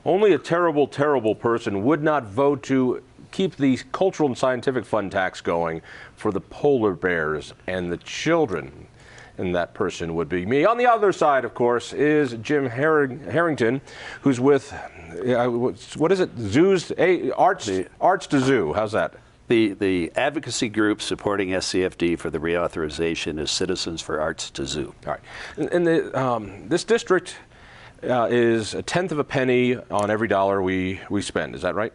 Only a terrible, terrible person would not vote to keep the cultural and scientific fund tax going for the polar bears and the children. And that person would be me. On the other side, of course, is Jim Harrington, who's with, what is it? Arts to Zoo. How's that? The advocacy group supporting SCFD for the reauthorization is Citizens for Arts to Zoo. All right. And this district is a tenth of a penny on every dollar we spend. Is that right?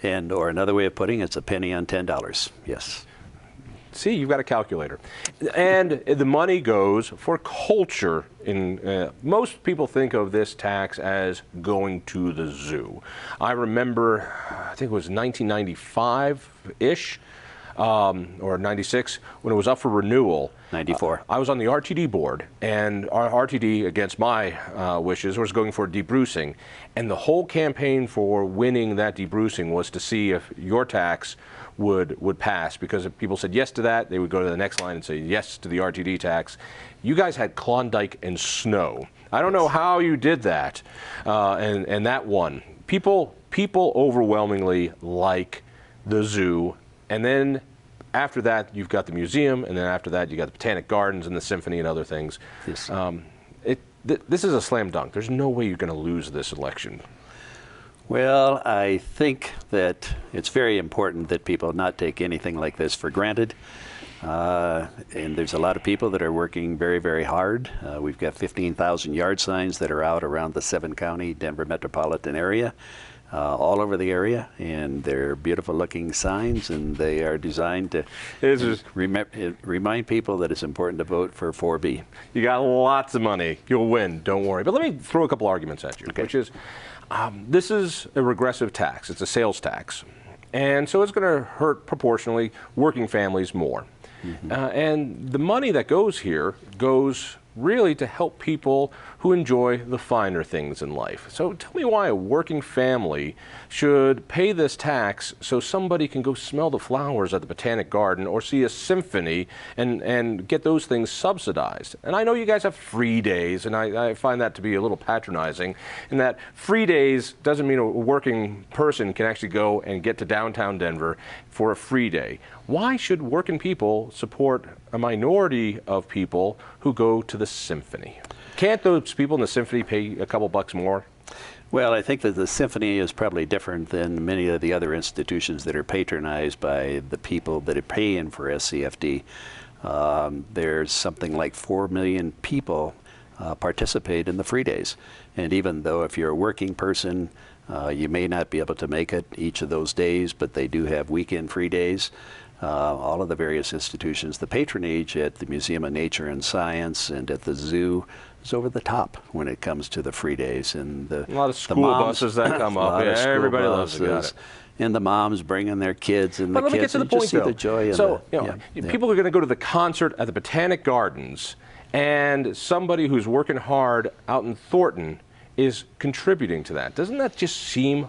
And, or another way of putting it, it's a penny on $10. Yes. See, you've got a calculator. And the money goes for culture. Most people think of this tax as going to the zoo. I remember, I think it was 1995-ish, or 96, when it was up for renewal. 94. I was on the RTD board, and our RTD, against my wishes, was going for debrucing. And the whole campaign for winning that debrucing was to see if your tax would pass, because if people said yes to that, they would go to the next line and say yes to the RTD tax. You guys had Klondike and snow. I don't know how you did that, and that won. People overwhelmingly like the zoo, and then after that you've got the museum, and then after that you got the Botanic Gardens and the symphony and other things. Yes. This is a slam dunk. There's no way you're going to lose this election. Well, I think that it's very important that people not take anything like this for granted. And there's a lot of people that are working very, very hard. We've got 15,000 yard signs that are out around the 7-county Denver metropolitan area, all over the area, and they're beautiful looking signs, and they are designed to remind people that it's important to vote for 4B. You got lots of money. You'll win. Don't worry. But let me throw a couple arguments at you, okay. Which is, this is a regressive tax. It's a sales tax. And so it's going to hurt proportionally working families more. Mm-hmm. And the money that goes here goes really to help people who enjoy the finer things in life. So tell me why a working family should pay this tax so somebody can go smell the flowers at the Botanic Garden or see a symphony and get those things subsidized. And I know you guys have free days, and I find that to be a little patronizing, in that free days doesn't mean a working person can actually go and get to downtown Denver for a free day. Why should working people support a minority of people who go to the symphony? Can't those people in the symphony pay a couple bucks more? Well, I think that the symphony is probably different than many of the other institutions that are patronized by the people that are paying for SCFD. There's something like 4 million people participate in the free days. And even though if you're a working person, you may not be able to make it each of those days, but they do have weekend free days. All of the various institutions, the patronage at the Museum of Nature and Science and at the zoo is over the top when it comes to the free days. And a lot of school buses that come up. Yeah, everybody loves it. And the moms bringing their kids, and the kids, and just see the joy. So, people are going to go to the concert at the Botanic Gardens, and somebody who's working hard out in Thornton is contributing to that. Doesn't that just seem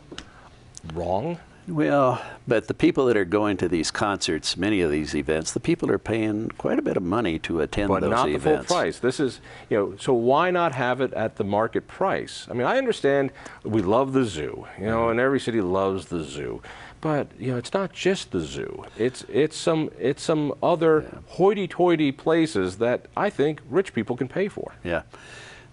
wrong? Well, but the people that are going to these concerts, many of these events, the people are paying quite a bit of money to attend those events. But not the full price. This is, so why not have it at the market price? I mean, I understand we love the zoo, and every city loves the zoo. But, it's not just the zoo. It's some other hoity-toity places that I think rich people can pay for. Yeah.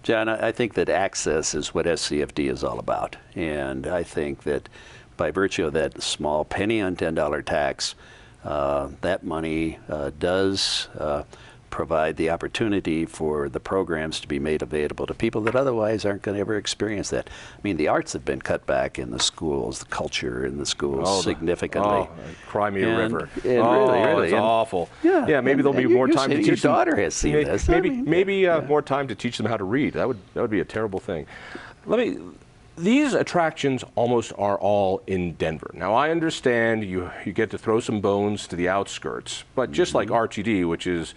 John, I think that access is what SCFD is all about. And I think that by virtue of that small penny on $10 tax, that money does provide the opportunity for the programs to be made available to people that otherwise aren't going to ever experience that. I mean, the arts have been cut back in the schools, the culture in the schools significantly. Cry me a river. Really. It's awful. Yeah, maybe there'll be more time to teach them. Your daughter has seen this. Maybe more time to teach them how to read. That would be a terrible thing. These attractions almost are all in Denver. Now, I understand you get to throw some bones to the outskirts, but just like RTD, which is,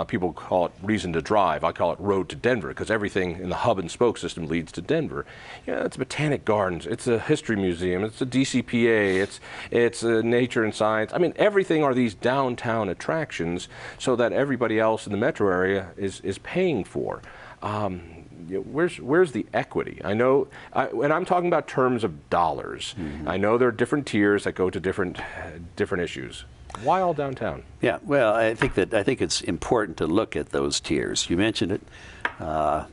people call it reason to drive, I call it road to Denver, because everything in the hub and spoke system leads to Denver. It's Botanic Gardens, it's a history museum, it's a DCPA, it's nature and science. I mean, everything are these downtown attractions so that everybody else in the metro area is paying for. where's the equity? I know, and I'm talking about terms of dollars. I know there are different tiers that go to different issues. Why all downtown? Yeah, well, I think it's important to look at those tiers. You mentioned it.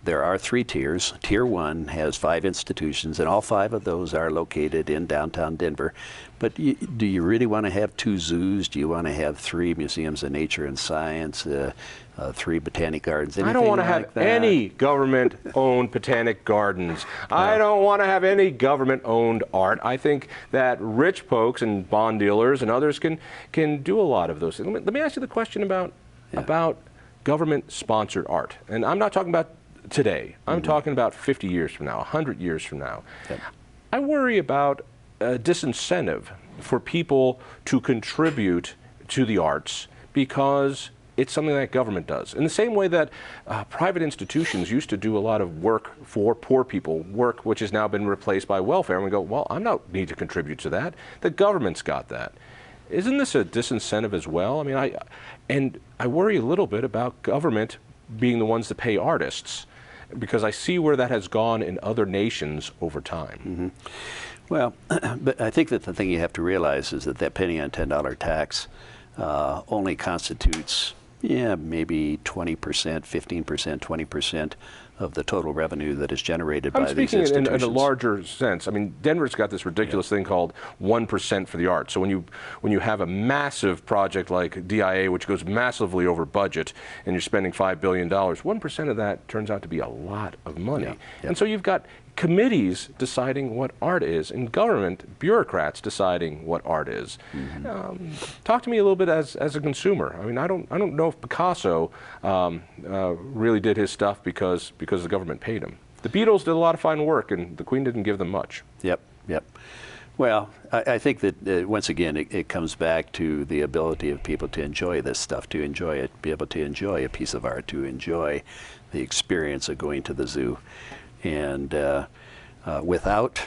There are 3 tiers. Tier 1 has 5 institutions, and all 5 of those are located in downtown Denver. But do you really want to have 2 zoos? Do you want to have 3 museums of nature and science, 3 botanic gardens? I don't want to have any government-owned botanic gardens. I don't want to have any government-owned art. I think that rich folks and bond dealers and others can do a lot of those things. Let me ask you the question about government-sponsored art. And I'm not talking about today. I'm talking about 50 years from now, 100 years from now. Yep. I worry about a disincentive for people to contribute to the arts because it's something that government does. In the same way that private institutions used to do a lot of work for poor people, work which has now been replaced by welfare, and we go, well, I don't need to contribute to that. The government's got that. Isn't this a disincentive as well? I mean, I worry a little bit about government being the ones that pay artists, because I see where that has gone in other nations over time. Well, but I think that the thing you have to realize is that penny on $10 tax only constitutes, maybe 20%, 15%, 20% of the total revenue that is generated by these institutions. I'm speaking in a larger sense. I mean, Denver's got this ridiculous thing called 1% for the arts. So when you have a massive project like DIA, which goes massively over budget, and you're spending $5 billion, 1% of that turns out to be a lot of money. And so you've got committees deciding what art is, and government bureaucrats deciding what art is. Talk to me a little bit as a consumer. I mean, I don't know if Picasso really did his stuff because the government paid him. The Beatles did a lot of fine work, and the Queen didn't give them much. Yep. Well, I think that once again it comes back to the ability of people to enjoy this stuff, to enjoy it, be able to enjoy a piece of art, to enjoy the experience of going to the zoo. And without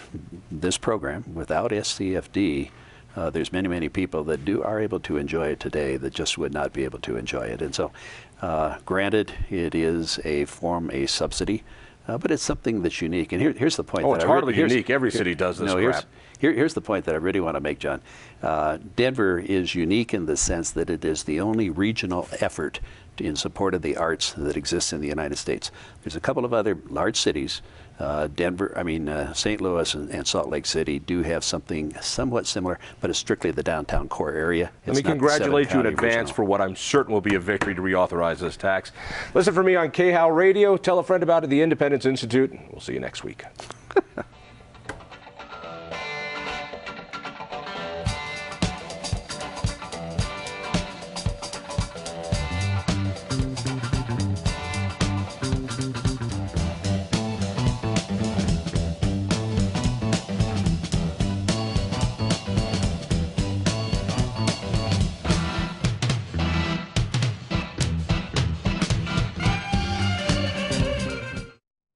this program, without SCFD, there's many people that are able to enjoy it today that just would not be able to enjoy it. And so, granted, it is a subsidy, but it's something that's unique. And here's the point. It's hardly unique. Every city does this crap. Here's the point that I really want to make, John. Denver is unique in the sense that it is the only regional effort in support of the arts that exists in the United States. There's a couple of other large cities. St. Louis and Salt Lake City do have something somewhat similar, but it's strictly the downtown core area. Let me congratulate you in advance for what I'm certain will be a victory to reauthorize this tax. Listen for me on KHOW Radio. Tell a friend about it, the Independence Institute. We'll see you next week.